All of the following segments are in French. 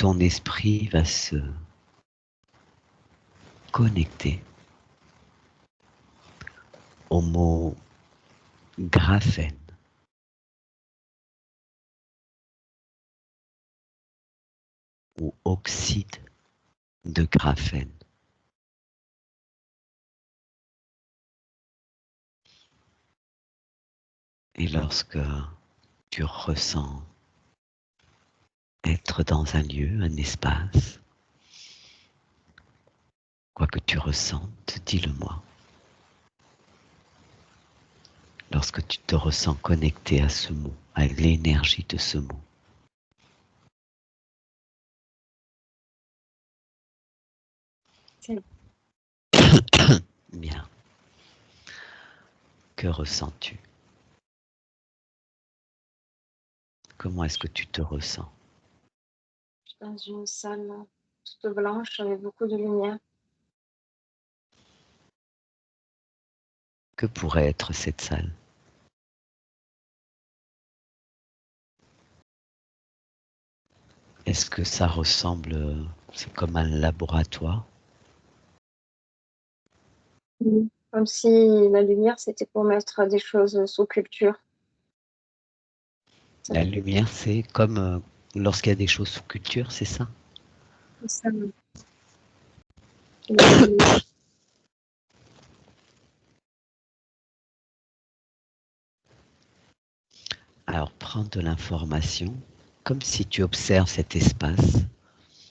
ton esprit va se connecter au mot graphène. Ou oxyde de graphène. Et lorsque tu ressens être dans un lieu, un espace, quoi que tu ressentes, dis-le-moi. Lorsque tu te ressens connecté à ce mot, à l'énergie de ce mot. Bien. Que ressens-tu? Comment est-ce que tu te ressens? Je suis dans une salle toute blanche avec beaucoup de lumière. Que pourrait être cette salle? Est-ce que ça ressemble, c'est comme un laboratoire? Comme si la lumière, c'était pour mettre des choses sous culture. La lumière, c'est comme lorsqu'il y a des choses sous culture, c'est ça? C'est ça. Alors, prends de l'information, comme si tu observes cet espace,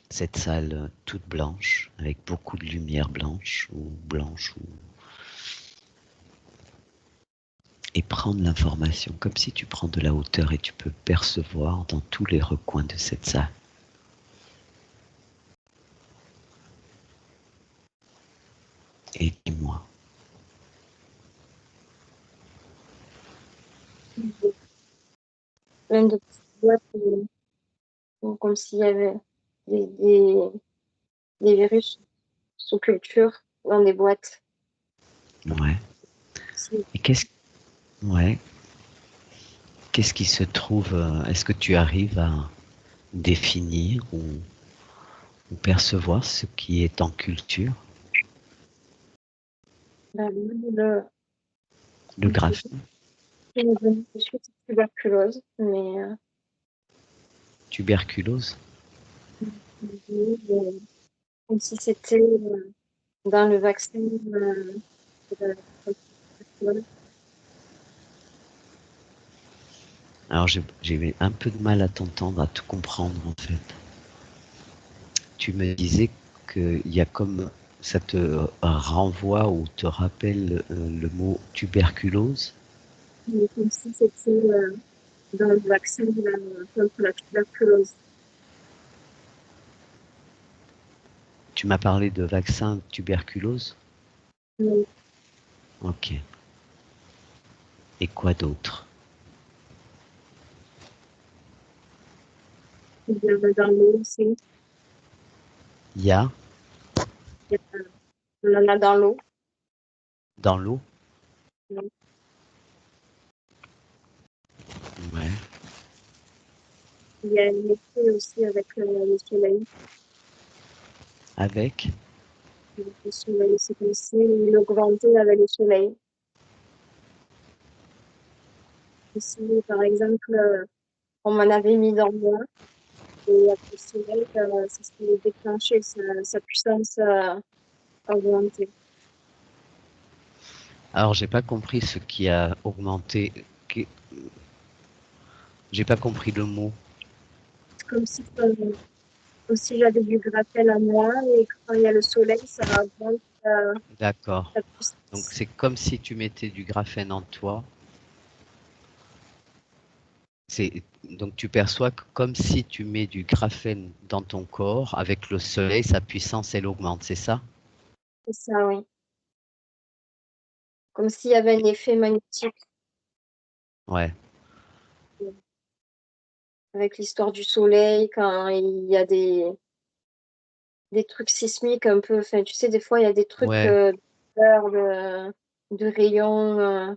cette salle toute blanche, avec beaucoup de lumière blanche, et prendre l'information, comme si tu prends de la hauteur et tu peux percevoir dans tous les recoins de cette salle. Et dis-moi. Plein de petites boîtes, comme s'il y avait des, des, des virus sous culture dans des boîtes. Ouais. Et ouais. Qu'est-ce qui se trouve, est-ce que tu arrives à définir ou percevoir ce qui est en culture? Le Graphène? qui nous donne de suite tuberculose, mais Tuberculose? comme si c'était dans le vaccin de la- Alors j'ai un peu de mal à t'entendre, à te comprendre en fait. Tu me disais qu'il y a comme ça te renvoie ou te rappelle le mot tuberculose. comme si c'était dans le vaccin contre la tuberculose. Tu m'as parlé de vaccin tuberculose. Oui. Ok. Et quoi d'autre? Il y avait dans l'eau aussi. Il y a On en a dans l'eau. dans l'eau? Oui. Ouais. Il y a un effet aussi avec le soleil. Avec? Le soleil, c'est comme si il augmentait avec le soleil. Si, par exemple, on m'en avait mis dans moi, et avec le soleil, ça s'est déclenché, sa puissance augmentée. Alors j'ai pas compris ce qui a augmenté. J'ai pas compris le mot. Comme si, comme si j'avais du graphène à moi, et quand il y a le soleil, ça augmente D'accord. sa Donc puissance. c'est comme si tu mettais du graphène en toi. Donc tu perçois que comme si tu mets du graphène dans ton corps, avec le soleil, sa puissance, elle augmente, c'est ça? C'est ça, oui. Comme s'il y avait un effet magnétique Ouais, avec l'histoire du soleil, quand il y a des trucs sismiques un peu. Enfin, tu sais, des fois, il y a des trucs ouais. de rayons,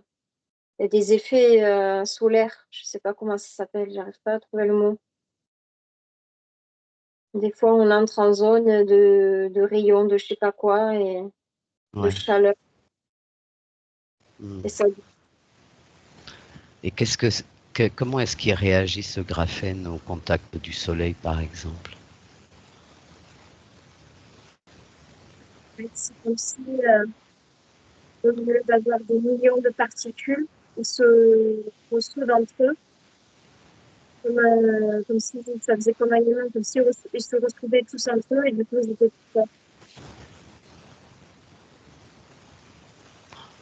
il y a des effets solaires. Je sais pas comment ça s'appelle, j'arrive pas à trouver le mot. Des fois, on entre en zone de rayon de je sais pas quoi et de Ouais. chaleur. Mm. Et ça, Et comment est-ce qu'il réagit ce graphène au contact du soleil, par exemple? c'est comme si, au lieu d'avoir des millions de particules, ils se retrouvent entre eux, comme si ça faisait comme un aimant, comme si ils se retrouvaient tous entre eux et du coup, ils étaient tout forts.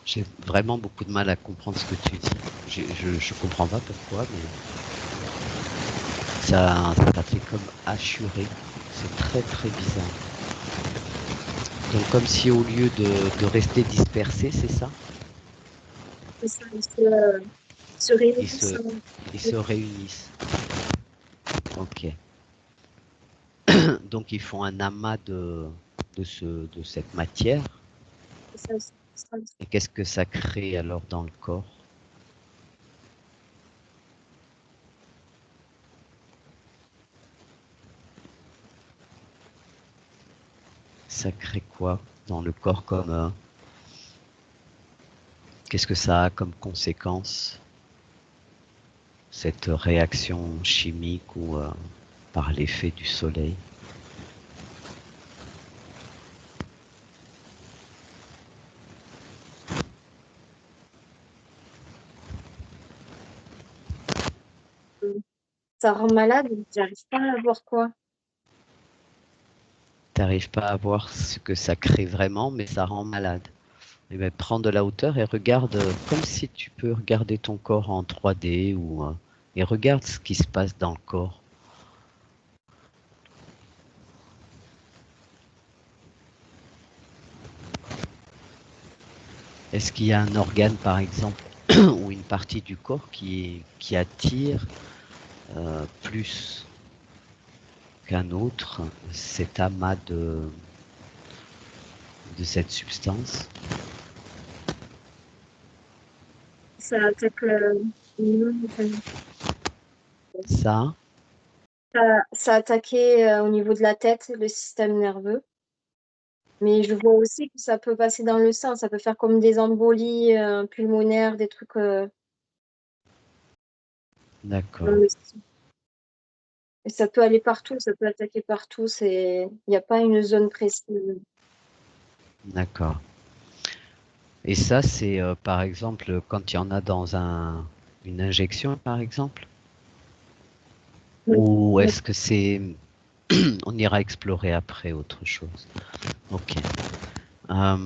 J'ai vraiment beaucoup de mal à comprendre ce que tu dis. Je comprends pas pourquoi, mais ça fait comme assurer. C'est très très bizarre. Donc comme si au lieu de rester dispersés, c'est ça? Et ça, se Ils réunissent. se, ils se réunissent. Ok. Donc ils font un amas de cette matière. Ça, Et qu'est-ce que ça crée alors dans le corps? Ça crée quoi dans le corps qu'est-ce que ça a comme conséquence, cette réaction chimique ou par l'effet du soleil? ça rend malade, j'arrive pas à voir quoi. T'arrives pas à voir ce que ça crée vraiment, mais ça rend malade. Eh ben, prends de la hauteur et regarde, comme si tu peux regarder ton corps en 3D et regarde ce qui se passe dans le corps. Est-ce qu'il y a un organe, par exemple, ou une partie du corps qui attire plus qu'un autre cet amas de cette substance? Ça attaque enfin, Ça, ça attaquait au niveau de la tête, le système nerveux. Mais je vois aussi que ça peut passer dans le sang, ça peut faire comme des embolies pulmonaires, des trucs dans d'accord, le sang. Et ça peut aller partout, ça peut attaquer partout. Il n'y a pas une zone précise. d'accord. Et ça, c'est par exemple quand il y en a dans une injection, par exemple? Oui. Ou est-ce que c'est... On ira explorer après autre chose. Ok. Euh,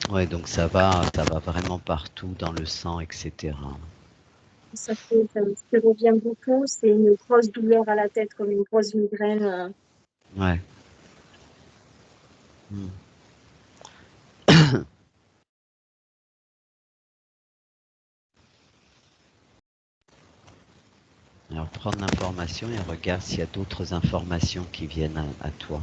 ouais, donc ça va vraiment partout dans le sang, etc. Ce qui revient beaucoup, c'est une grosse douleur à la tête, comme une grosse migraine. Ouais. Hmm. Alors prends l'information et regarde s'il y a d'autres informations qui viennent à toi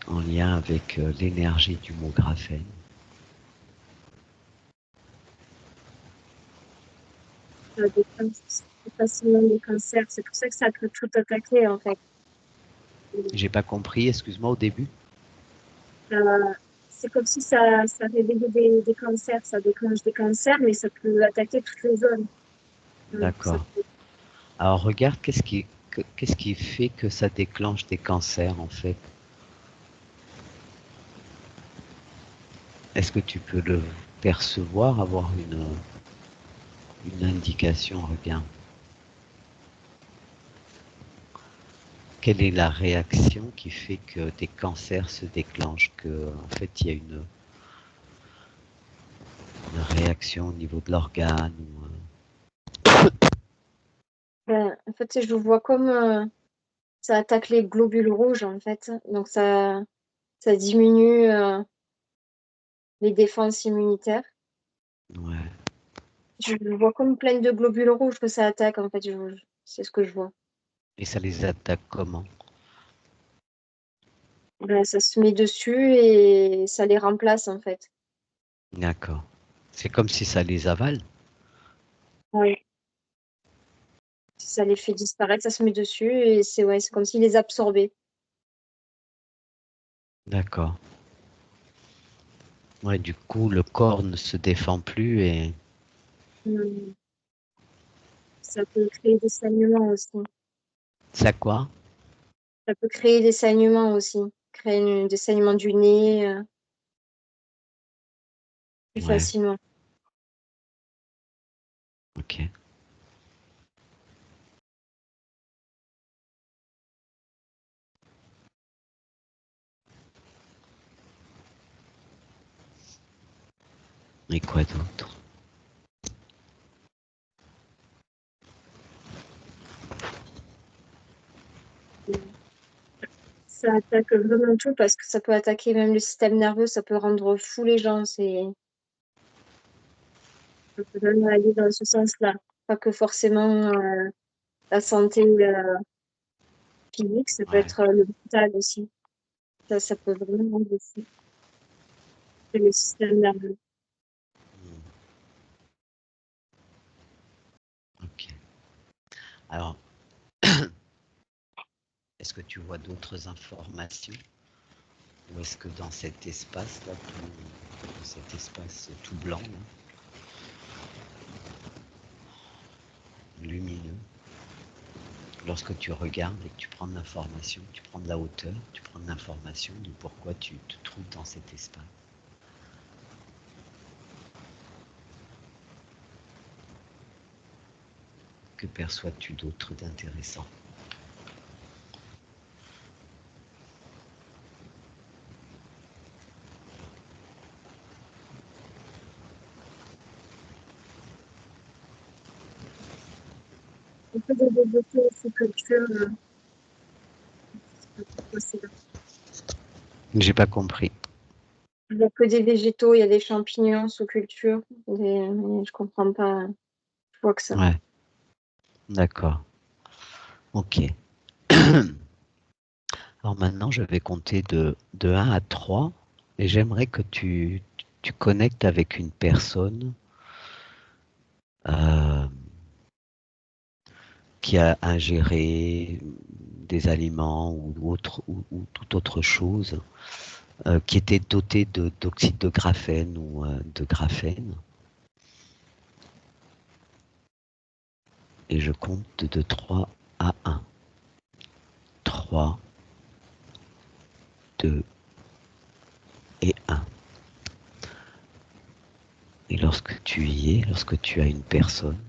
en lien avec l'énergie du mot graphène. Facilement des cancers. C'est pour ça que ça peut tout attaquer, en fait. J'ai pas compris, excuse-moi au début. Euh, c'est comme si ça réveillait des cancers, ça déclenche des cancers, mais ça peut attaquer toutes les zones. Ça D'accord. peut- Alors regarde qu'est-ce qui fait que ça déclenche des cancers en fait. Est-ce que tu peux le percevoir, avoir une indication? Regarde. Quelle est la réaction qui fait que des cancers se déclenchent, que en fait il y a une réaction au niveau de l'organe En fait, je vois comme ça attaque les globules rouges, en fait. Donc, ça diminue les défenses immunitaires. ouais. Je le vois comme plein de globules rouges que ça attaque, en fait. C'est ce que je vois. Et ça les attaque comment? Ben, ça se met dessus et ça les remplace, en fait. D'accord. C'est comme si ça les avale. Oui. Ça les fait disparaître, ça se met dessus et c'est ouais, c'est comme s'il les absorbait. D'accord. Ouais, du coup, le corps ne se défend plus et Mmh. Ça peut créer des saignements aussi. ça quoi? Ça peut créer des saignements aussi, créer des saignements du nez, plus Ouais, facilement. ok. Et quoi d'autre? Mmh. Ça attaque vraiment tout parce que ça peut attaquer même le système nerveux, ça peut rendre fou les gens, ça peut même aller dans ce sens-là. Pas que forcément, la santé, physique, ça peut Ouais. être, le mental aussi. Ça peut vraiment rendre fou le système nerveux. Ok. Alors, est-ce que tu vois d'autres informations? Ou est-ce que dans cet espace-là, cet espace tout blanc, là, lumineux, lorsque tu regardes et que tu prends de l'information, tu prends de la hauteur, tu prends de l'information de pourquoi tu te trouves dans cet espace. Que perçois-tu d'autre d'intéressant? On peut développer ces cultures, possible. J'ai pas compris. Il y a que des végétaux, il y a des champignons sous culture, je comprends pas, je vois que ça. Ouais, d'accord. Ok. Alors maintenant, je vais compter de 1 à 3 et j'aimerais que tu connectes avec une personne euh, qui a ingéré des aliments ou toute autre chose qui était dotée d'oxyde de graphène ou de graphène. Et je compte de 3 à 1. 3, 2 et 1. Et lorsque tu y es, lorsque tu as une personne,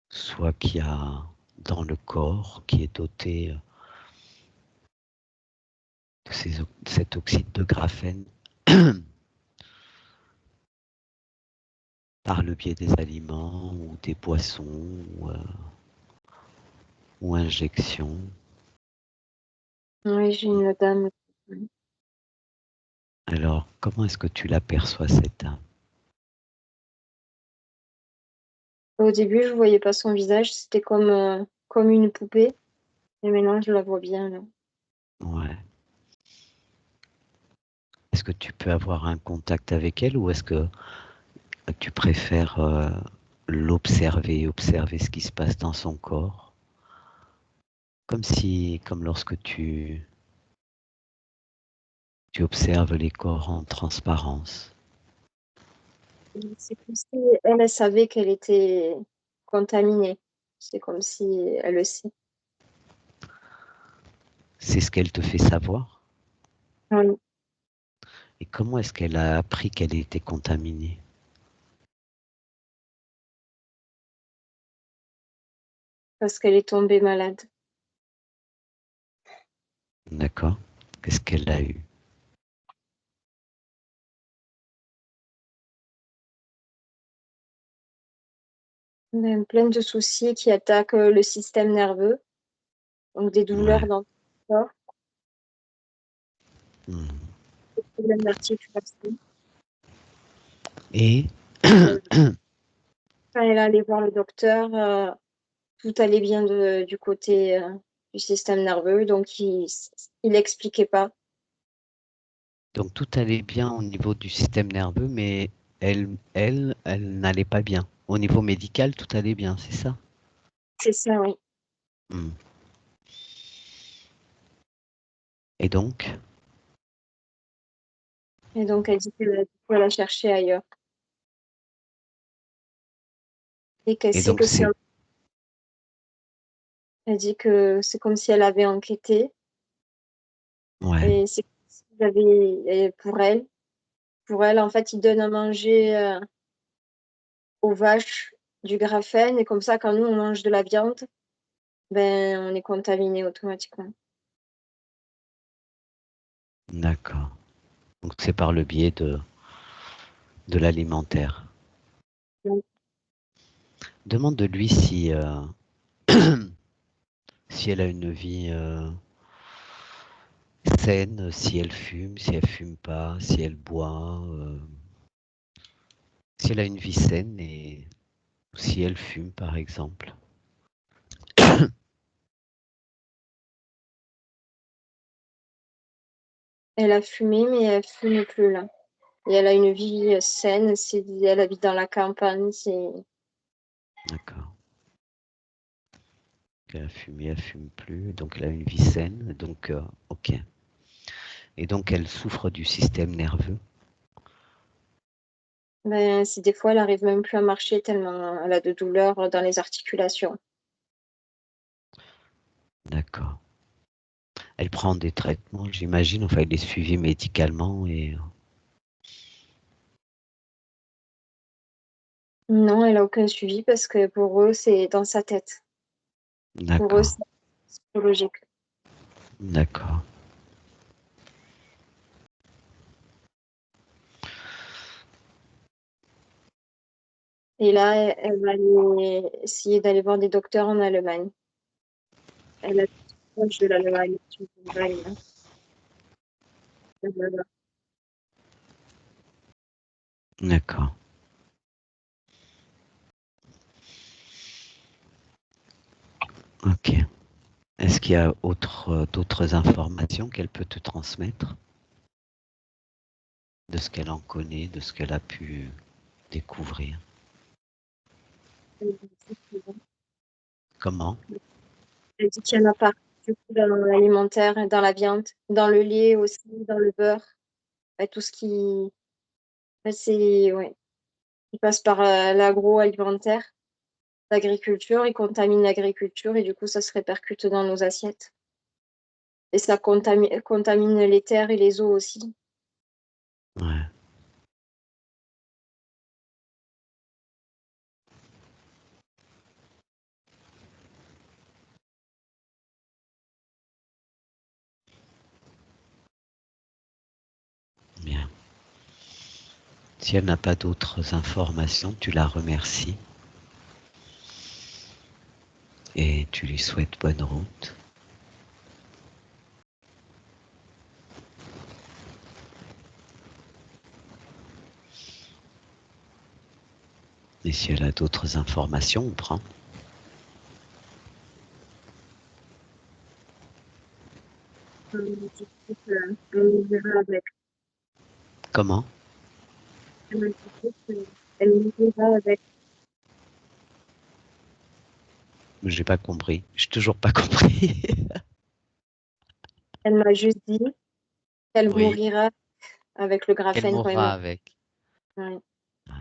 soit qui a dans le corps, qui est doté de cet oxyde de graphène par le biais des aliments ou des boissons ou injections. Oui, j'ai une dame. Alors, comment est-ce que tu l'aperçois cette âme? Au début, je voyais pas son visage, c'était comme une poupée, et maintenant je la vois bien, là. Ouais. Est-ce que tu peux avoir un contact avec elle ou est-ce que tu préfères l'observer, observer ce qui se passe dans son corps? Comme lorsque tu observes les corps en transparence. C'est comme si elle savait qu'elle était contaminée. C'est comme si elle le sait. C'est ce qu'elle te fait savoir? Oui, Et comment est-ce qu'elle a appris qu'elle était contaminée? parce qu'elle est tombée malade. D'accord. Qu'est-ce qu'elle a eu? Plein de soucis qui attaquent le système nerveux, donc des douleurs Ouais. dans le corps, Hmm. des problèmes d'articulation. Et Euh, Quand elle est allée voir le docteur, tout allait bien du côté du système nerveux, donc il n'expliquait pas. Donc tout allait bien au niveau du système nerveux, mais elle n'allait pas bien. Au niveau médical, tout allait bien, c'est ça? C'est ça, oui. Hmm. Et donc? Et donc, elle dit qu'elle va la chercher ailleurs. Et qu'elle Et sait donc que si c'est... elle dit que c'est comme si elle avait enquêté. Ouais, Et c'est comme s'ils avaient, et pour elle, en fait, ils donnent à manger aux vaches du graphène. Et comme ça, quand nous, on mange de la viande, ben, on est contaminé automatiquement. d'accord. Donc c'est par le biais de l'alimentaire. Donc, Demande-lui si, si elle a une vie saine, si elle fume, si elle fume pas, si elle boit, si elle a une vie saine et si elle fume par exemple. elle a fumé, mais elle fume plus là. Et elle a une vie saine. Elle habite dans la campagne. D'accord. Elle a fumé, elle fume plus, donc elle a une vie saine, donc ok. Et donc elle souffre du système nerveux. Ben, des fois, elle arrive même plus à marcher tellement elle a de douleurs dans les articulations. D'accord. Elle prend des traitements, j'imagine, enfin elle est suivie médicalement et Non, elle a aucun suivi parce que pour eux, c'est dans sa tête. Pour eux, d'accord, c'est psychologique. d'accord, Et là, elle va essayer d'aller voir des docteurs en Allemagne. Elle a proche de l'Allemagne. d'accord. Ok. Est-ce qu'il y a d'autres informations qu'elle peut te transmettre de ce qu'elle en connaît, de ce qu'elle a pu découvrir? Comment? Elle dit qu'il y en a pas. Du coup, dans l'alimentaire, dans la viande, dans le lait aussi, dans le beurre, tout ce qui, c'est, ouais, qui passe par l'agroalimentaire, l'agriculture, il contamine l'agriculture et du coup, ça se répercute dans nos assiettes. Et ça contamine les terres et les eaux aussi. Ouais, bien. Si elle n'a pas d'autres informations, tu la remercies et tu lui souhaites bonne route. Et si elle a d'autres informations, on prend. Du coup, on verra avec. Comment? Elle m'a dit qu'elle nous verra avec. J'ai pas compris. J'ai toujours pas compris. Elle m'a juste dit qu'elle Oui, mourra avec le qu'elle graphène quand elle mourra mourra. avec. Ouais. Ouais.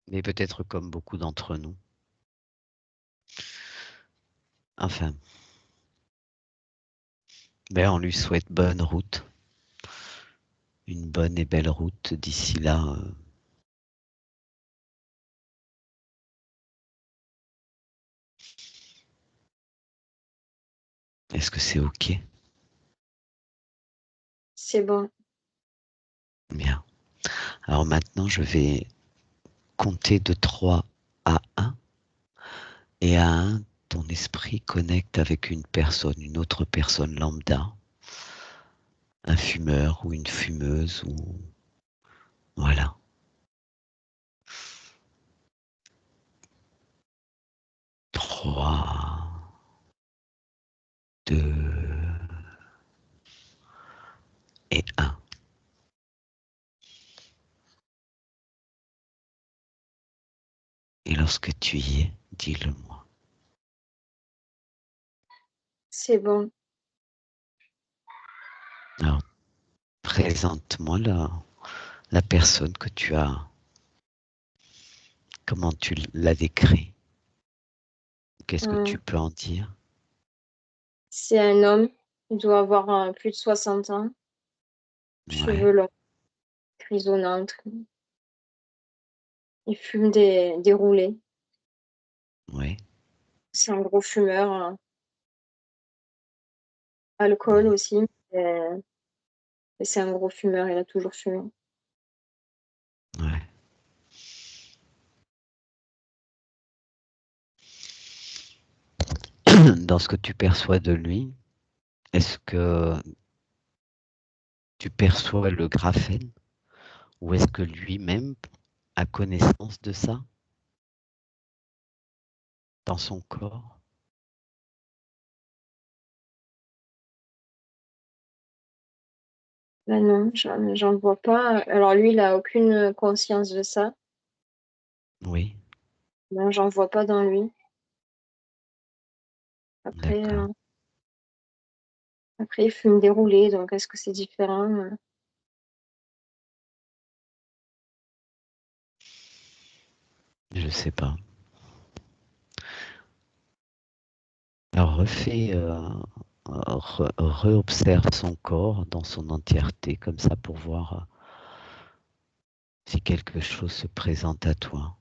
Mais peut-être comme beaucoup d'entre nous. Enfin, ben on lui souhaite bonne route, une bonne et belle route d'ici là. Est-ce que c'est OK? C'est bon. Bien. Alors maintenant, je vais compter de 3 à 1. Et à 1, ton esprit connecte avec une personne, une autre personne lambda, un fumeur ou une fumeuse ou voilà. 3, 2 et 1. Et lorsque tu y es, dis-le-moi. C'est bon. Alors, présente-moi la personne que tu as. Comment tu l'as décrit? Qu'est-ce que tu peux en dire? C'est un homme, il doit avoir plus de 60 ans, cheveux Ouais, longs, grisonnants. Il fume des roulés. ouais. C'est un gros fumeur, alcool Mmh. aussi, et c'est un gros fumeur, il a toujours fumé. Ouais. Dans ce que tu perçois de lui, est-ce que tu perçois le graphène ou est-ce que lui-même a connaissance de ça dans son corps? Bah non, j'en vois pas. Alors lui, il a aucune conscience de ça. Oui, Non, j'en vois pas dans lui. Après, d'accord. après il fume des roulés, donc est-ce que c'est différent? Je sais pas. Alors refais, reobserve son corps dans son entièreté comme ça pour voir si quelque chose se présente à toi.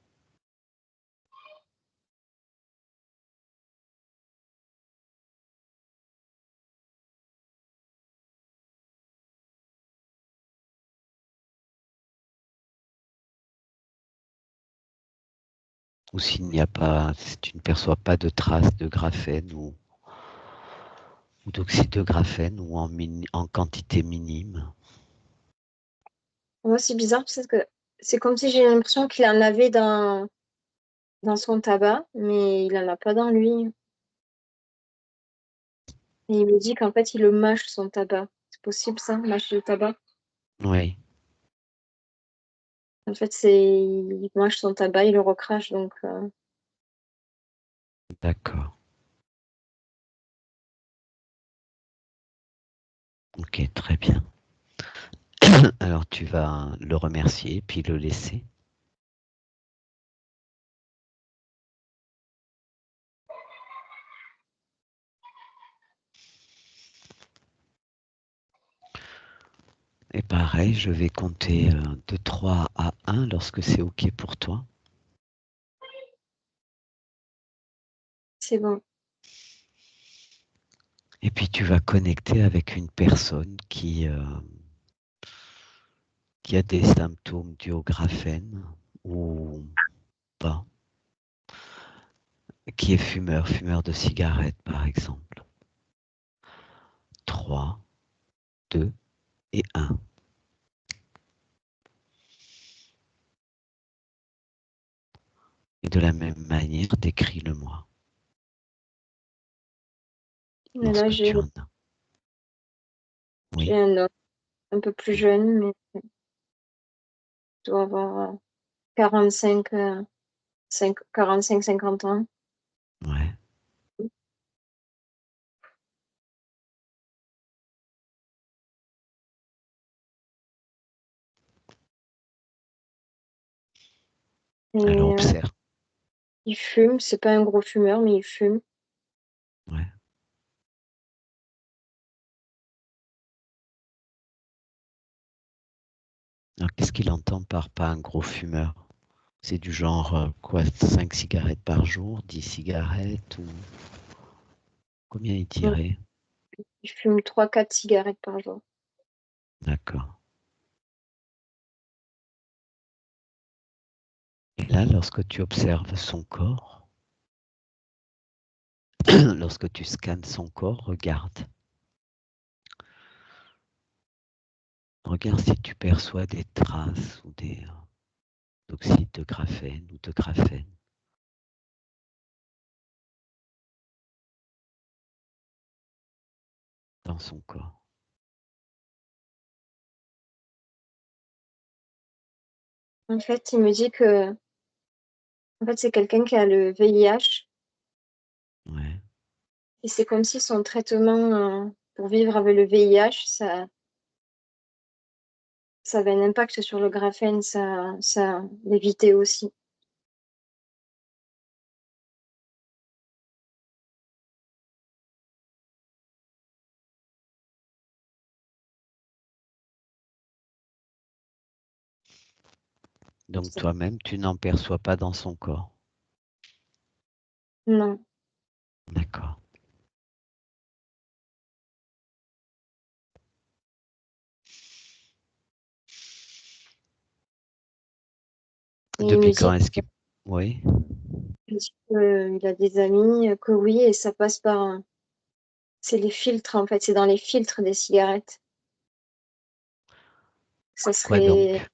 Ou s'il n'y a pas, si tu ne perçois pas de traces de graphène ou d'oxyde de graphène ou en quantité minime. Moi, c'est bizarre parce que c'est comme si j'ai l'impression qu'il en avait dans son tabac, mais il en a pas dans lui. Et il me dit qu'en fait, il le mâche son tabac. C'est possible ça, mâcher le tabac? Oui, En fait, il mâche son tabac, il le recrache, donc d'accord. Ok, très bien. Alors tu vas le remercier puis le laisser. Et pareil, je vais compter de 3 à 1 lorsque c'est OK pour toi. c'est bon. Et puis tu vas connecter avec une personne qui a des symptômes dus au graphène ou pas, qui est fumeur de cigarettes par exemple. 3, 2 et 1. Et de la même manière, décris-le-moi Et là, lorsque tu en as. j'ai Oui, un homme un peu plus jeune, mais il doit avoir 45, 45-50 ans. ouais. Et Alors observe. il fume, c'est pas un gros fumeur, mais il fume. Ouais. Alors qu'est-ce qu'il entend par pas un gros fumeur? C'est du genre quoi, 5 cigarettes par jour, 10 cigarettes ou combien il Donc, tirait? il fume 3-4 cigarettes par jour. D'accord. Et là, lorsque tu observes son corps, lorsque tu scannes son corps, regarde. Regarde si tu perçois des traces ou des d'oxyde de graphène ou de graphène. dans son corps? En fait, il me dit que en fait, c'est quelqu'un qui a le VIH Ouais. et c'est comme si son traitement, pour vivre avec le VIH, ça avait un impact sur le graphène, ça l'évitait aussi. Donc toi-même, tu n'en perçois pas dans son corps. Non. D'accord. Et Depuis quand est-ce qu'il... Oui, il me dit qu'il a des amis, que oui et ça passe par, c'est les filtres en fait, c'est dans les filtres des cigarettes. Ça quoi serait donc?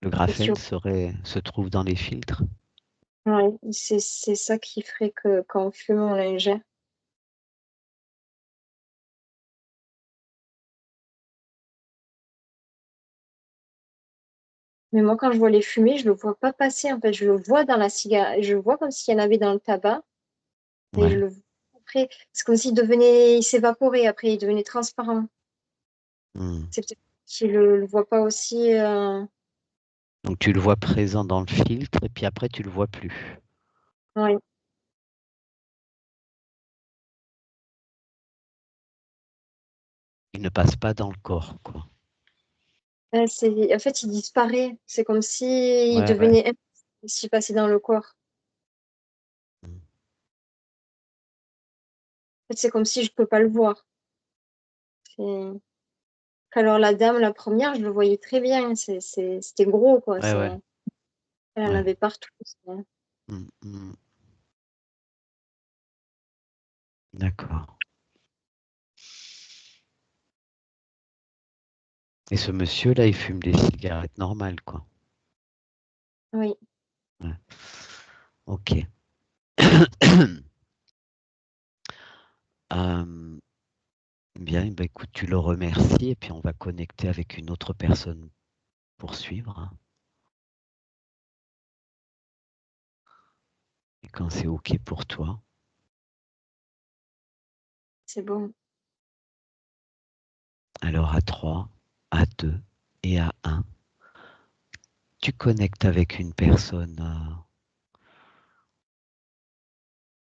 Le c'est sûr. graphène se trouve dans les filtres? Ouais, c'est ça qui ferait que quand on fume, on l'ingère. Mais moi, quand je vois les fumées, je le vois pas passer, en fait. Je le vois dans la cigarette, je le vois comme s'il y en avait dans le tabac, mais je Ouais. le vois après, c'est comme s'il devenait, il s'évaporait après, il devenait transparent. Hmm. C'est peut-être qu'il le voit pas aussi, Donc tu le vois présent dans le filtre et puis après tu le vois plus. ouais. Il ne passe pas dans le corps, quoi. En fait, il disparaît. C'est comme s'il Ouais, ouais. devenait invisible s'il passait dans le corps. Hmm. En fait, c'est comme si je peux pas le voir. C'est- Alors la dame, la première, je le voyais très bien. C'était gros, quoi. Ouais, ouais, Elle en ouais. avait partout. Hmm, hmm. D'accord. Et ce monsieur-là, il fume des cigarettes normales, quoi. Oui, Ouais. Ok. Euh, bien, eh ben, écoute, tu le remercies et puis on va connecter avec une autre personne pour suivre, hein. Et quand c'est ok pour toi, c'est bon. alors à 3, à 2 et à 1, tu connectes avec une personne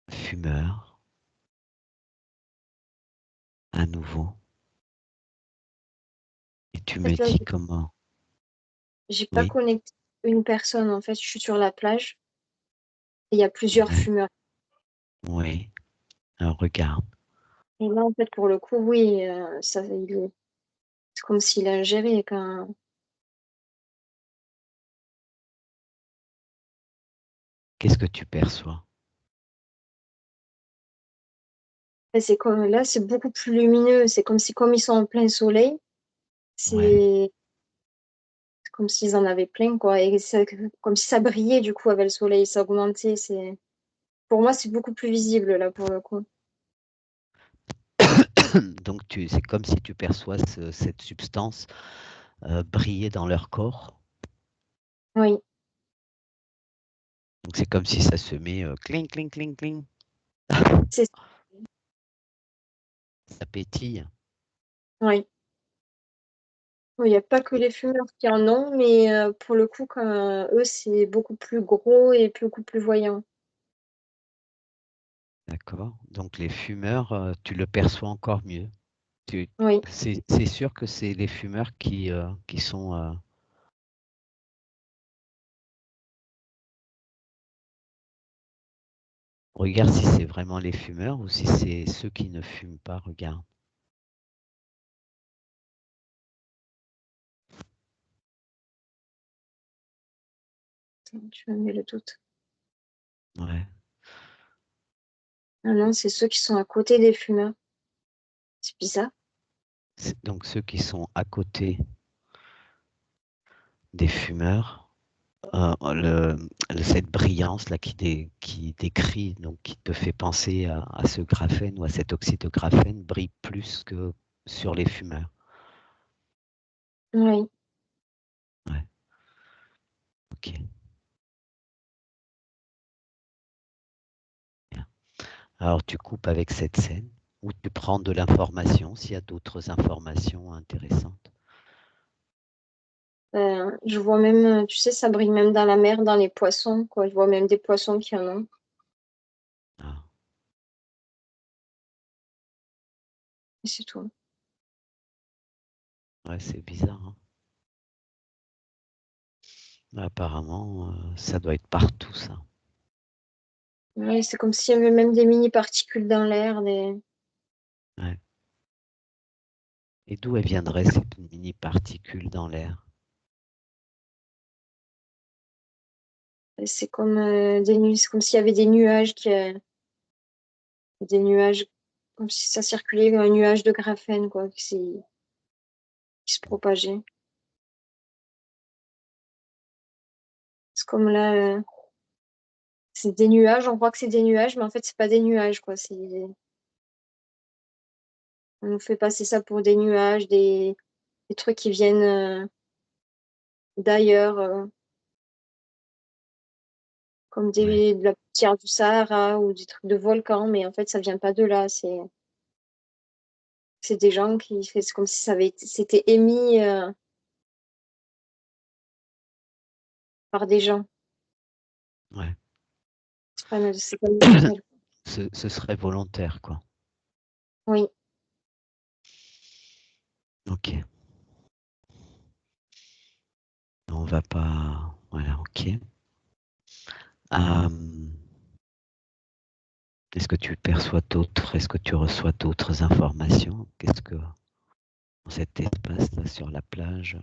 fumeur à nouveau et tu En me fait, là, dis comment. j'ai pas Oui, connecté une personne. En fait, je suis sur la plage et il y a plusieurs ouais, fumeurs. oui. Alors regarde, Et là, en fait, pour le coup, oui, c'est comme s'il a ingéré quand. qu'est-ce que tu perçois? C'est comme là, c'est beaucoup plus lumineux. C'est comme si, comme ils sont en plein soleil, Ouais, c'est comme s'ils en avaient plein, quoi. Et c'est comme si ça brillait du coup avec le soleil, ça augmentait. Pour moi, c'est beaucoup plus visible là pour le coup. donc c'est comme si tu perçois cette substance briller dans leur corps. Oui, Donc c'est comme si ça se met cling, cling, cling, cling. c'est Ça pétille. oui. Oui, il n'y a pas que Et- les fumeurs qui en ont, mais pour le coup, quand, eux, c'est beaucoup plus gros et beaucoup plus voyant. D'accord. Donc les fumeurs, tu le perçois encore mieux. Tu, Oui, c'est sûr que c'est les fumeurs qui sont. Regarde si c'est vraiment les fumeurs ou si c'est ceux qui ne fument pas. Regarde. tu me mets le doute. Ouais. Ah non, c'est ceux qui sont à côté des fumeurs. C'est bizarre. Donc ceux qui sont à côté des fumeurs. cette brillance là qui décrit, donc qui te fait penser à ce graphène ou à cet oxyde de graphène brille plus que sur les fumeurs. Oui. Ouais. Ok. Bien. Alors tu coupes avec cette scène ou tu prends de l'information s'il y a d'autres informations intéressantes. Je vois même, tu sais, ça brille même dans la mer, dans les poissons, quoi. Je vois même des poissons qui en ont. Ah, Et c'est tout. ouais, c'est bizarre, hein. Apparemment, ça doit être partout, ça. Oui, c'est comme s'il y avait même des mini-particules dans l'air. Ouais. Et d'où elles viendraient ces mini-particules dans l'air? C'est comme c'est comme s'il y avait des nuages, comme si ça circulait, un nuage de graphène, quoi, qui se propageait. C'est comme là, c'est des nuages, on croit que c'est des nuages, mais en fait, c'est pas des nuages, quoi. On nous fait passer ça pour des nuages, des trucs qui viennent d'ailleurs, comme Ouais, de la poussière du Sahara ou des trucs de volcan, mais en fait, ça vient pas de là. C'est des gens c'est comme si c'était émis par des gens. ouais. C'est pas naturel. Ce serait volontaire, quoi. Oui. Ok. On va pas. Voilà, ok. Est-ce que tu perçois d'autres? Est-ce que tu reçois d'autres informations? Qu'est-ce que dans cet espace-là sur la plage?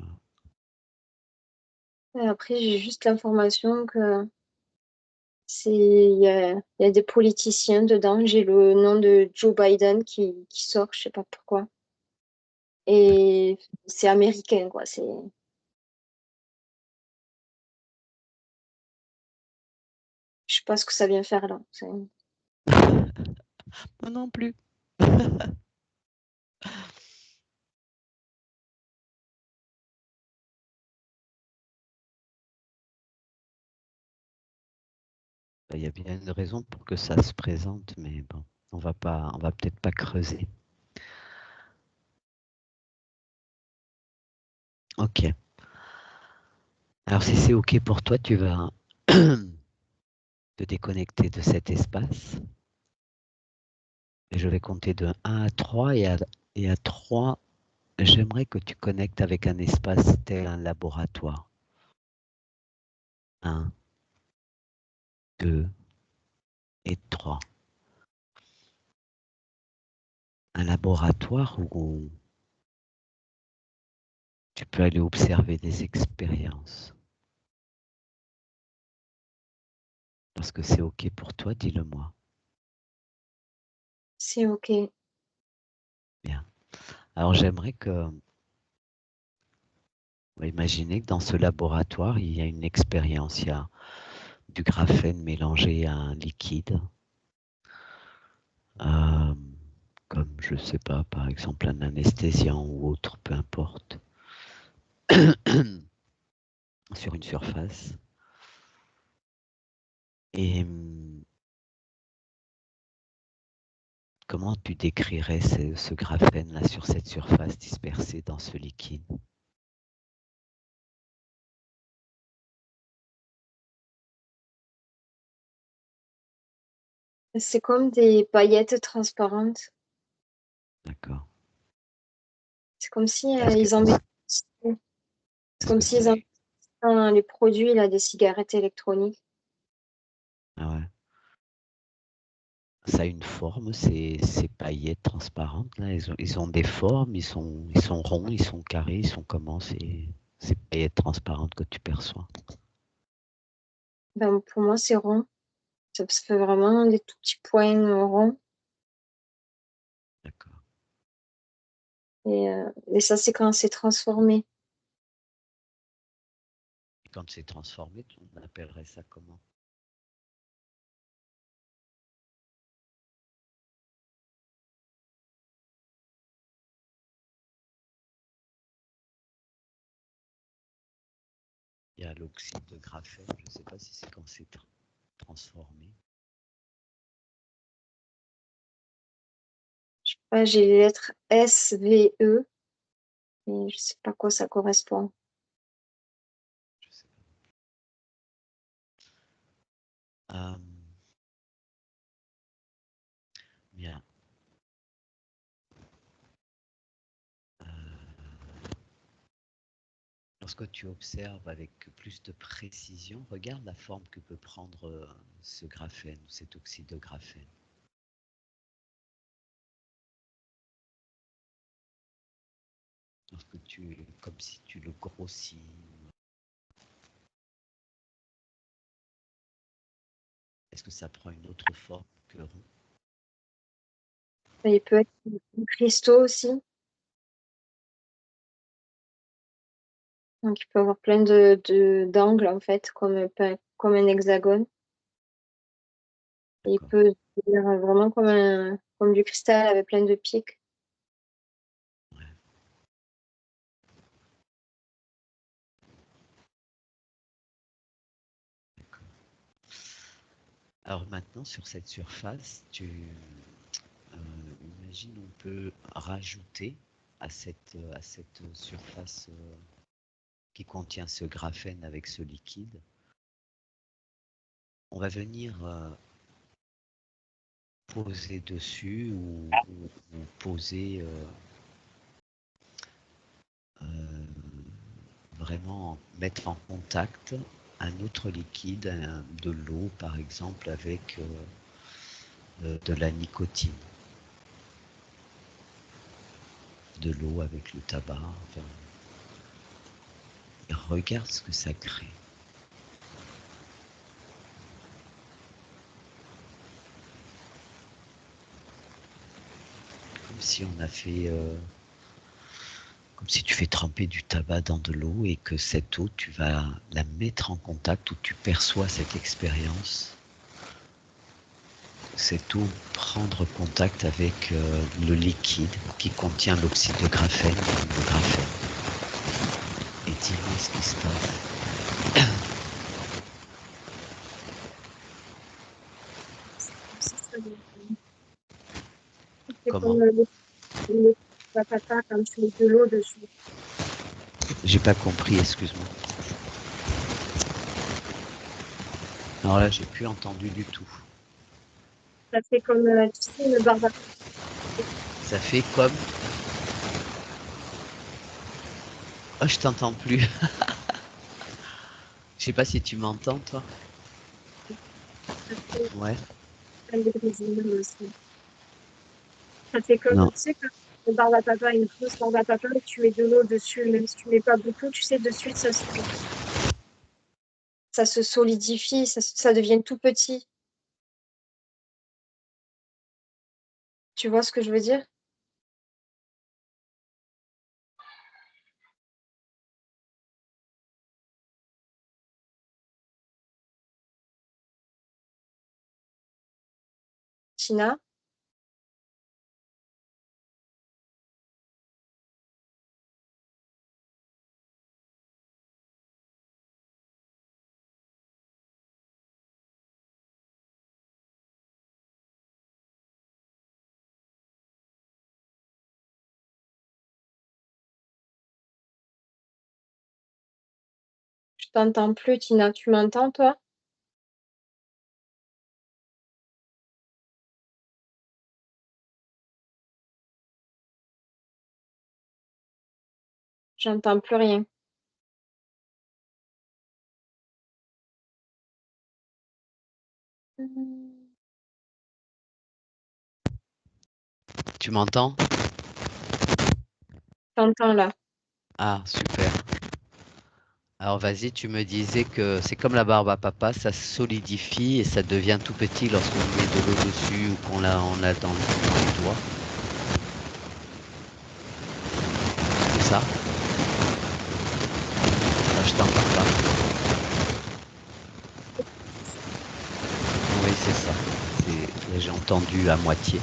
Et après, j'ai juste l'information que il y a des politiciens dedans. J'ai le nom de Joe Biden qui sort, je sais pas pourquoi. Et c'est américain, quoi. Je sais pas ce que ça vient faire là. Moi non plus. Il y a bien une raison pour que ça se présente, mais bon, on va peut-être pas creuser. Ok. Alors si c'est ok pour toi, tu vas te déconnecter de cet espace. Et je vais compter de 1 à 3 et à 3, j'aimerais que tu connectes avec un espace tel un laboratoire. 1, 2 et 3. Un laboratoire où tu peux aller observer des expériences. Lorsque c'est ok pour toi, dis-le-moi. C'est ok. Bien. Alors j'aimerais que, imaginez que dans ce laboratoire, il y a une expérience. Il y a du graphène mélangé à un liquide, euh, comme je ne sais pas, par exemple un anesthésiant ou autre, peu importe, sur une surface. Et comment tu décrirais ce graphène-là sur cette surface dispersée dans ce liquide? C'est comme des paillettes transparentes. D'accord. C'est comme si Est-ce que, ils embellissaient. C'est est-ce comme que si ils embellissaient les produits là, des cigarettes électroniques. ah ouais. Ça a une forme, ces paillettes transparentes là, ils ont des formes, ils sont ronds, ils sont carrés, ils sont comment ces paillettes transparentes que tu perçois? Ben, pour moi, c'est rond. Ça fait vraiment des tout petits points ronds. D'accord. Et ça, c'est quand c'est transformé. Quand c'est transformé, on appellerait ça comment? Il y a l'oxyde de graphène, je ne sais pas si c'est quand c'est transformé. J'ai les lettres S, V, E, mais je sais pas à quoi ça correspond. Je sais pas. Bien. Lorsque tu observes avec plus de précision, regarde la forme que peut prendre ce graphène ou cet oxyde de graphène. Lorsque comme si tu le grossis. Est-ce que ça prend une autre forme que rond? Il peut être en cristaux aussi. Donc il peut avoir plein d'angles en fait, comme un hexagone. Et il peut devenir vraiment comme du cristal avec plein de pics. Ouais. D'accord. Alors maintenant, sur cette surface, imagine, on peut rajouter à cette surface qui contient ce graphène avec ce liquide. On va venir poser dessus ou poser vraiment mettre en contact un autre liquide, de l'eau par exemple, avec de la nicotine. De l'eau avec le tabac. Enfin, et regarde ce que ça crée. Comme si on a fait... comme si tu fais tremper du tabac dans de l'eau et que cette eau, tu vas la mettre en contact, où tu perçois cette expérience. Cette eau prendre contact avec le liquide qui contient l'oxyde de graphène, le graphène. Et dis-moi ce qui se passe. C'est Comment? comme le patata quand tu mets de l'eau dessus. J'ai pas compris, excuse-moi. Alors là, j'ai plus entendu du tout. Ça fait comme, tu sais, une barbe à papa. Ça fait comme... Oh, je t'entends plus. Je sais pas si tu m'entends, toi. Ça fait Ouais. plein de brésilien aussi. Ça fait comme, Non. tu sais, quand une barbe à papa, une grosse barbe à papa, et tu mets de l'eau dessus, même si tu mets pas beaucoup, tu sais, de suite, ça se solidifie, ça devient tout petit. Tu vois ce que je veux dire? Tina? Je t'entends plus, Tina. Tu m'entends, toi? J'entends plus rien. Tu m'entends? T'entends là. Ah, super. Alors vas-y, tu me disais que c'est comme la barbe à papa, ça se solidifie et ça devient tout petit lorsqu'on met de l'eau dessus ou on l'a dans les doigts. C'est ça? Ah, je t'entends pas. entendu à moitié.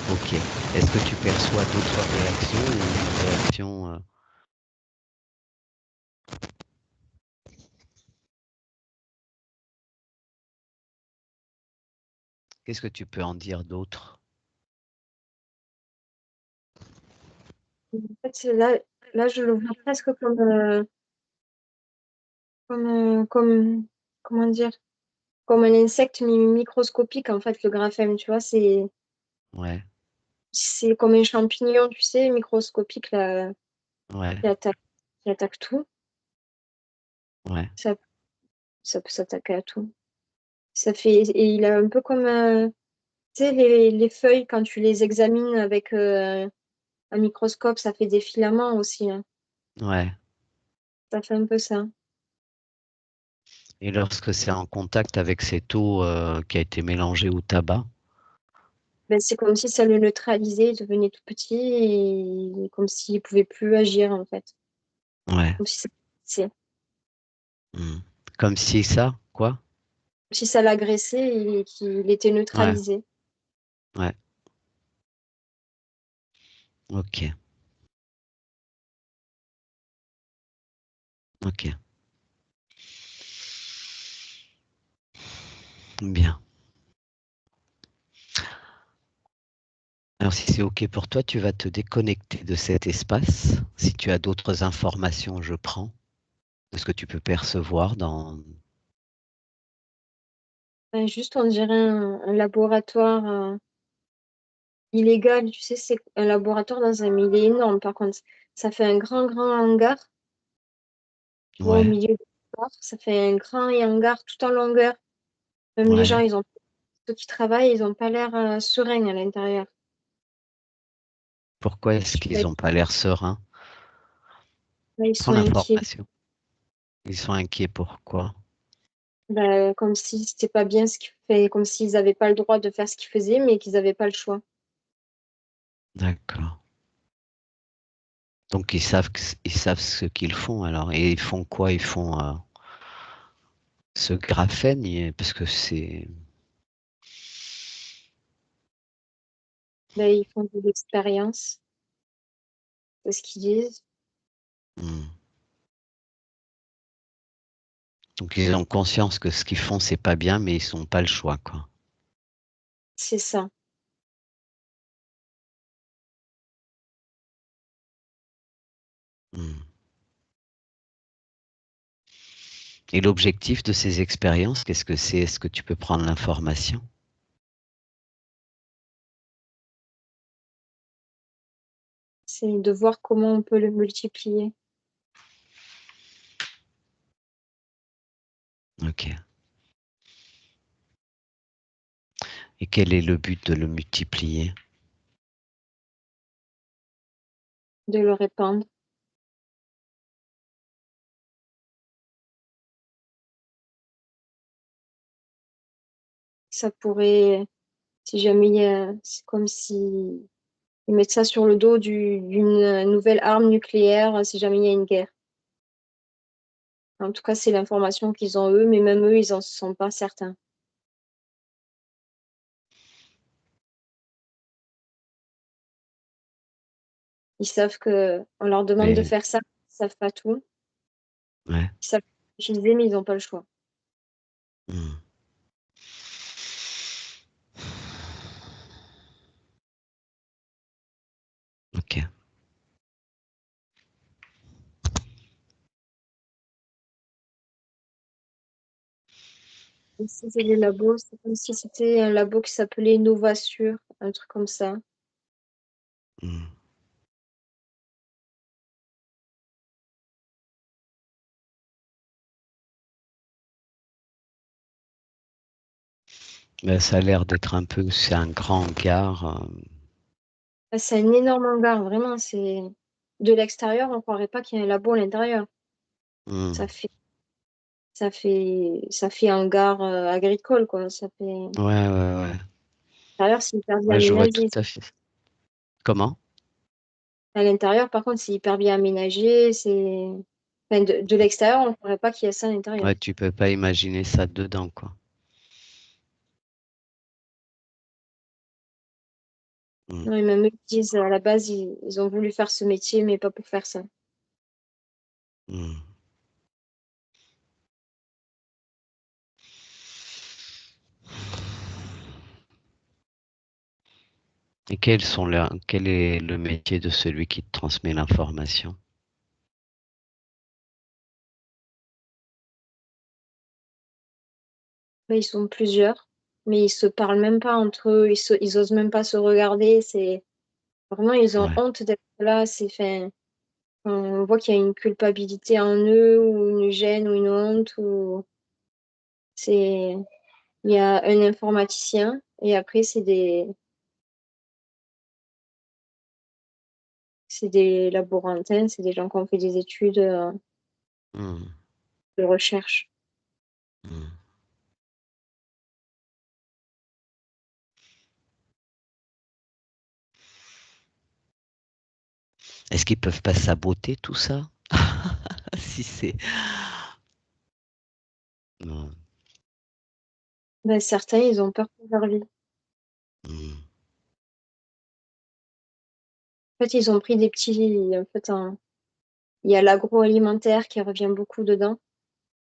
Ok. Est-ce que tu perçois d'autres réactions ou une réaction Qu'est-ce que tu peux en dire d'autre? En fait, là, je le vois presque comment dire, comme un insecte microscopique, en fait, le graphème, tu vois, Ouais, c'est comme un champignon, tu sais, microscopique, là, ouais, qui attaque tout. ouais, Ça, ça peut s'attaquer à tout. Et il a un peu comme, tu sais, les feuilles, quand tu les examines avec un microscope, ça fait des filaments aussi, hein. ouais. Ça fait un peu ça. Et lorsque c'est en contact avec cette eau qui a été mélangée au tabac, Ben, c'est comme si ça le neutralisait, il devenait tout petit et comme s'il pouvait plus agir, en fait. ouais. Comme si c'est- Hmm. Comme si ça, quoi? comme si ça l'agressait et qu'il était Ouais, neutralisé. ouais. Ok, ok. Bien. Alors, si c'est OK pour toi, tu vas te déconnecter de cet espace. Si tu as d'autres informations, je prends de ce que tu peux percevoir dans... Ben, juste, on dirait un laboratoire illégal. Tu sais, c'est un laboratoire dans un milieu énorme. Par contre, ça fait un grand hangar. Tu vois, au Ouais, milieu du hangar, ça fait un grand hangar tout en longueur. Même les gens, ouais. ceux qui travaillent, ils ont pas l'air sereins à l'intérieur. Pourquoi est-ce Je sais pas, qu'ils n'ont pas l'air sereins? ils Prends sont inquiets. l'information. Ils sont inquiets pourquoi? Ben, comme si c'était pas bien ce qu'ils faisaient, comme s'ils n'avaient pas le droit de faire ce qu'ils faisaient, mais qu'ils n'avaient pas le choix. D'accord. Donc ils savent ce qu'ils font alors. Et ils font quoi? Ils font ce graphène, parce que c'est... Ben, ils font des expériences, c'est ce qu'ils disent. Hmm. Donc ils ont conscience que ce qu'ils font, c'est pas bien, mais ils n'ont pas le choix, quoi. C'est ça. Hmm. Et l'objectif de ces expériences, qu'est-ce que c'est? Est-ce que tu peux prendre l'information? C'est de voir comment on peut le multiplier. Ok. Et quel est le but de le multiplier? De le répandre. Ça pourrait, si jamais c'est comme si ils mettent ça sur le dos d'une nouvelle arme nucléaire, si jamais il y a une guerre. En tout cas, c'est l'information qu'ils ont eux, mais même eux, ils en sont pas certains. Ils savent que on leur demande de Mais, faire ça, ils savent pas tout. ouais. Ils savent utiliser, mais ils n'ont pas le choix. Hmm. Ok. Ici, c'est les labos, c'est comme si c'était un labo qui s'appelait Novasur, un truc comme ça. Hmm. Ben, ça a l'air d'être un peu, c'est un grand hangar. Ah, c'est un énorme hangar, vraiment. C'est de l'extérieur, on croirait pas qu'il y a un labo à l'intérieur. Hmm. Ça fait, ça fait hangar agricole, quoi. Ça fait. Ouais, ouais, ouais. L'intérieur, c'est hyper bien Ouais, je vois tout aménagé. à fait. Comment? À l'intérieur, par contre, c'est hyper bien aménagé. Enfin, de l'extérieur, on croirait pas qu'il y a ça à l'intérieur. Ouais, tu peux pas imaginer ça dedans, quoi. Mm. Non, et même eux disent à la base, ils ont voulu faire ce métier, mais pas pour faire ça. Mm. Et quel est le métier de celui qui te transmet l'information? Ils sont plusieurs, mais ils se parlent même pas entre eux, ils osent même pas se regarder. C'est vraiment, ils ont Ouais, honte d'être là. C'est fait. On voit qu'il y a une culpabilité en eux, ou une gêne, ou une honte, ou c'est. Il y a un informaticien, et après, c'est des laborantins, c'est des gens qui ont fait des études mm, de recherche. mm. Est-ce qu'ils peuvent pas saboter tout ça? Si c'est... Non. Ben, certains, ils ont peur pour leur vie. Mm. En fait, ils ont pris des petits. En fait, il y a l'agroalimentaire qui revient beaucoup dedans.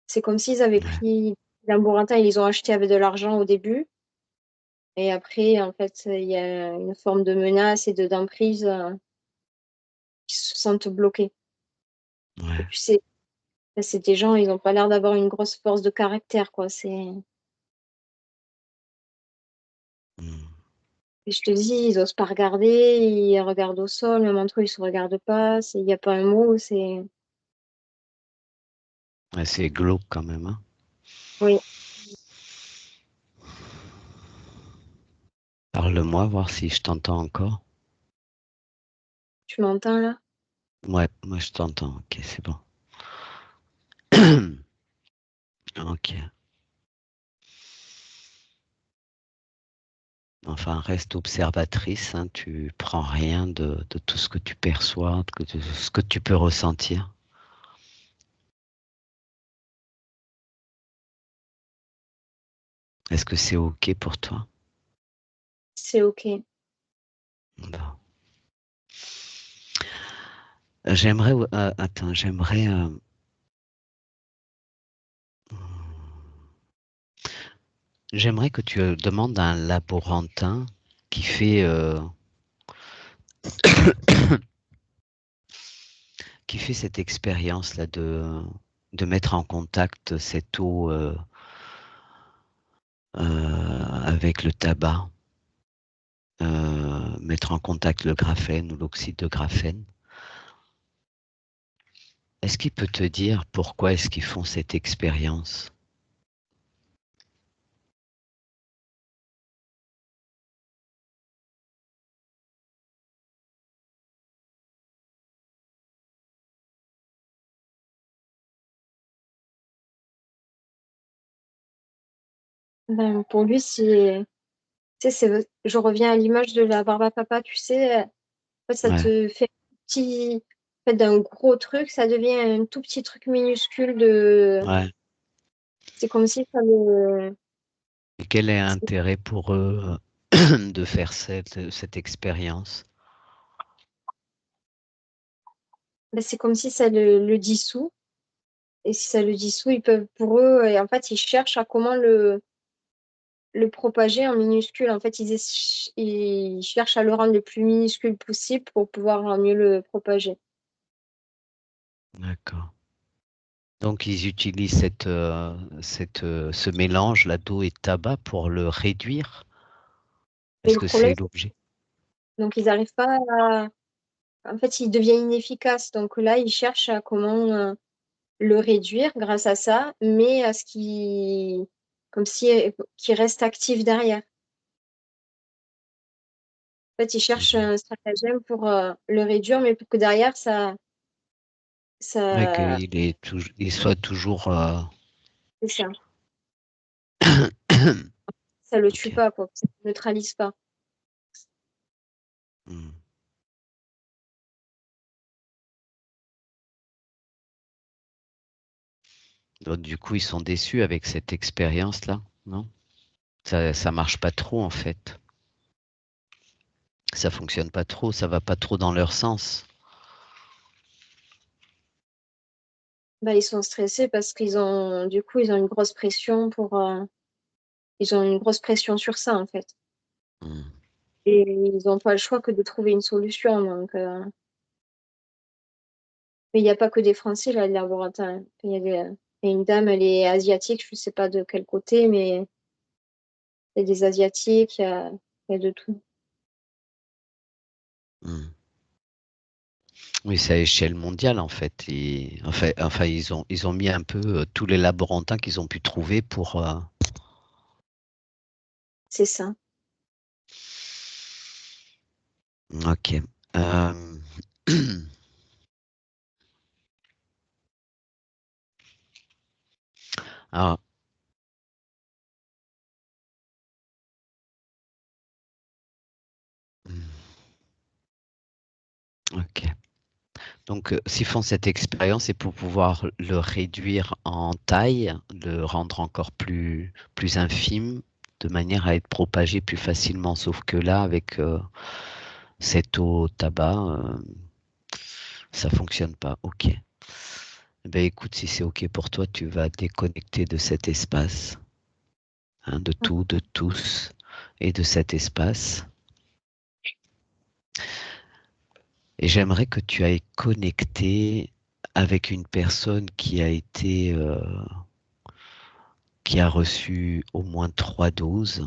C'est comme s'ils avaient Ouais, pris Lamborghini, ils les ont achetés avec de l'argent au début. Et après, en fait, il y a une forme de menace et d'emprise qui se sentent bloqués. Et ouais. puis, c'est des gens, ils n'ont pas l'air d'avoir une grosse force de caractère, quoi. Mm. Et je te dis, ils osent pas regarder, ils regardent au sol, même entre eux, ils se regardent pas. Il n'y a pas un mot, c'est. Ouais, c'est glauque quand même, hein. Oui, Parle-moi, voir si je t'entends encore. tu m'entends là? Ouais, moi je t'entends. Ok, c'est bon. Ok. Enfin, reste observatrice, hein, tu prends rien de tout ce que tu perçois, de ce que tu peux ressentir. Est-ce que c'est ok pour toi? C'est OK. Bon. Attends, j'aimerais que tu demandes à un laborantin qui fait, qui fait cette expérience-là de mettre en contact cette eau avec le tabac, mettre en contact le graphène ou l'oxyde de graphène. Est-ce qu'il peut te dire pourquoi est-ce qu'ils font cette expérience? Ben, pour lui, tu sais, je reviens à l'image de la barbe à papa, tu sais, en fait, ça Ouais, te fait un petit, en fait, d'un gros truc, ça devient un tout petit truc minuscule ouais. c'est comme si ça le, Et quel est c'est l'intérêt pour eux de faire cette expérience? ben, c'est comme si ça le dissout, et si ça le dissout, ils peuvent, pour eux, et en fait, ils cherchent à comment le propager en minuscule. En fait, ils cherchent à le rendre le plus minuscule possible pour pouvoir mieux le propager. D'accord. Donc ils utilisent ce mélange, là, d'eau et de tabac pour le réduire. Mais Est-ce le que problème, c'est l'objet? donc, ils n'arrivent pas à. En fait, il devient inefficace. Donc là, ils cherchent à comment le réduire grâce à ça, mais à ce qui, comme si, qu'il reste actif derrière. En fait, ils cherchent Mhm. un stratagème pour le réduire, mais pour que derrière, Ouais, ça, il soit toujours. c'est ça. Ça le tue Ok. pas, quoi. Ça le neutralise pas. Hmm. Donc, du coup, ils sont déçus avec cette expérience-là, non? Ça marche pas trop en fait. Ça fonctionne pas trop, ça va pas trop dans leur sens. Bah, ils sont stressés parce qu'ils ont du coup, ils ont une grosse pression ils ont une grosse pression sur ça, en fait. Mmh. Et ils ont pas le choix que de trouver une solution, donc mais il y a pas que des Français là, les laboratoires. Il y a une dame, elle est asiatique, je sais pas de quel côté, mais il y a des asiatiques, il y a de tout. Mmh. Oui, c'est à échelle mondiale en fait. Enfin, ils ont mis un peu tous les laborantins qu'ils ont pu trouver pour. C'est ça. Ok. Euh, Alors, ok. Donc, s'ils font cette expérience, c'est pour pouvoir le réduire en taille, le rendre encore plus infime, de manière à être propagé plus facilement. Sauf que là, avec cette eau au tabac, ça fonctionne pas. Ok. Ben écoute, si c'est ok pour toi, tu vas déconnecter de cet espace, hein, de Mmh. tout, de tous, et de cet espace. Et j'aimerais que tu ailles connecter avec une personne qui a reçu au moins 3 doses,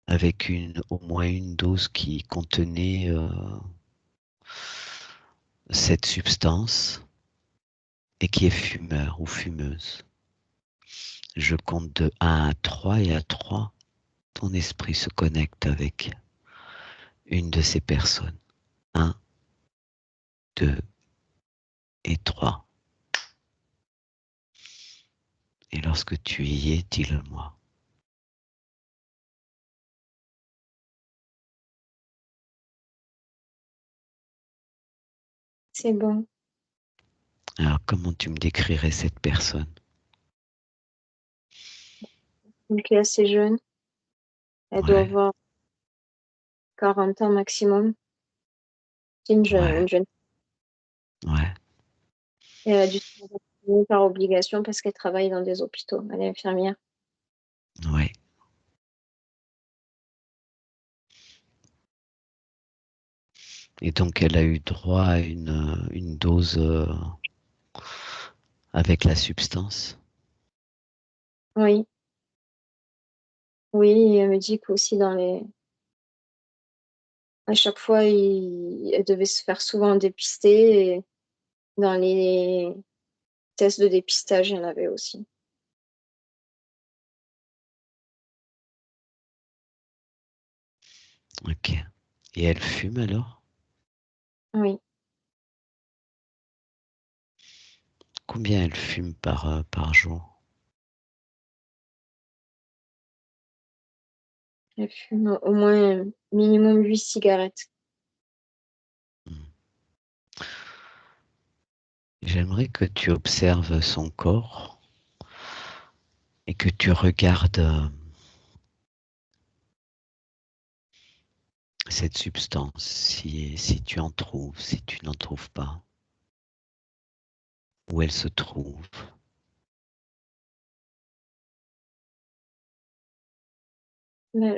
avec au moins une dose qui contenait cette substance et qui est fumeur ou fumeuse. Je compte de 1 à 3 et à 3, ton esprit se connecte avec une de ces personnes. 1, 2 et 3. Et lorsque tu y es, dis-le-moi. C'est bon. Alors, comment tu me décrirais cette personne? Donc elle est assez jeune, elle doit Ouais, avoir 40 ans maximum. C'est ouais, une jeune ouais, et elle a dû travailler par obligation parce qu'elle travaille dans des hôpitaux. Elle est infirmière. ouais. Et donc, elle a eu droit à une dose avec la substance. Oui, oui, et elle me dit qu'aussi à chaque fois, elle devait se faire souvent dépister et dans les tests de dépistage, il y en avait aussi. Ok. Et elle fume alors? Oui, Combien elle fume par jour? elle fume au moins minimum 8 cigarettes. Hmm. J'aimerais que tu observes son corps et que tu regardes cette substance, si tu en trouves, si tu n'en trouves pas, où elle se trouve.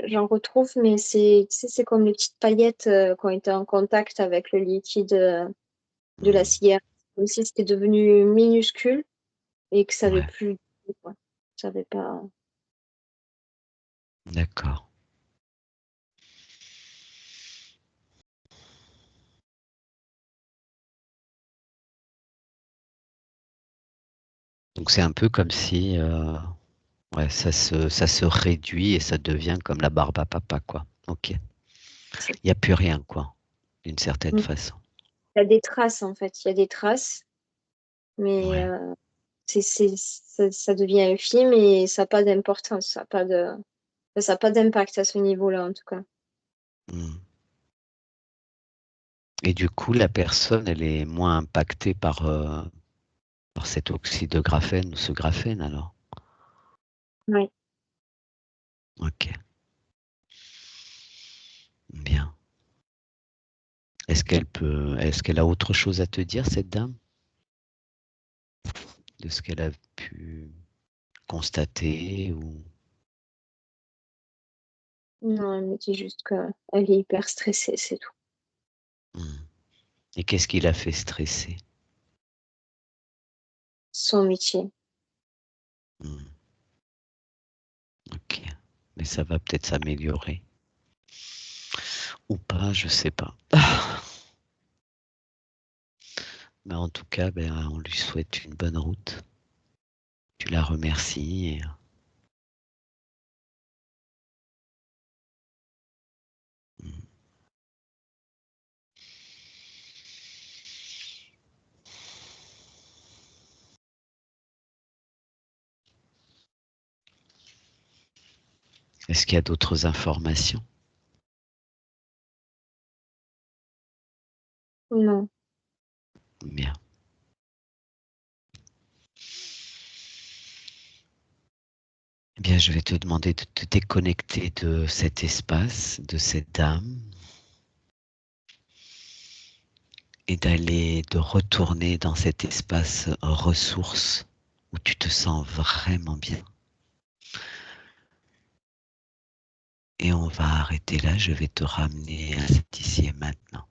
J'en retrouve, mais tu sais, c'est comme les petites paillettes qui ont été en contact avec le liquide de la Hmm. cigarette. Comme si c'était devenu minuscule et que ça avait Ouais, plus de goût, quoi. Ça avait pas. d'accord. Donc c'est un peu comme si ouais, ça se réduit et ça devient comme la barbe à papa, quoi. Ok. Il c'est- n'y a plus rien, quoi, d'une certaine Mm. façon. Il y a des traces, en fait. Il y a des traces, mais Ouais. ça devient infime et ça n'a pas d'importance. Ça a pas d'impact à ce niveau-là, en tout cas. Hmm. Et du coup, la personne, elle est moins impactée par cet oxyde de graphène ou ce graphène, alors. Oui. Ok. Est-ce qu'elle a autre chose à te dire, cette dame, de ce qu'elle a pu constater ou... Non, elle me dit juste qu'elle est hyper stressée, c'est tout. Hmm. Et qu'est-ce qui l'a fait stresser? Son métier. Hmm. Ok, mais ça va peut-être s'améliorer. Ou pas, je sais pas. Mais en tout cas, ben, on lui souhaite une bonne route. Tu la remercies. Hmm. Est-ce qu'il y a d'autres informations? Non, Bien. Eh bien, je vais te demander de te déconnecter de cet espace, de cette dame, et de retourner dans cet espace ressource où tu te sens vraiment bien. Et on va arrêter là, je vais te ramener à cet ici et maintenant.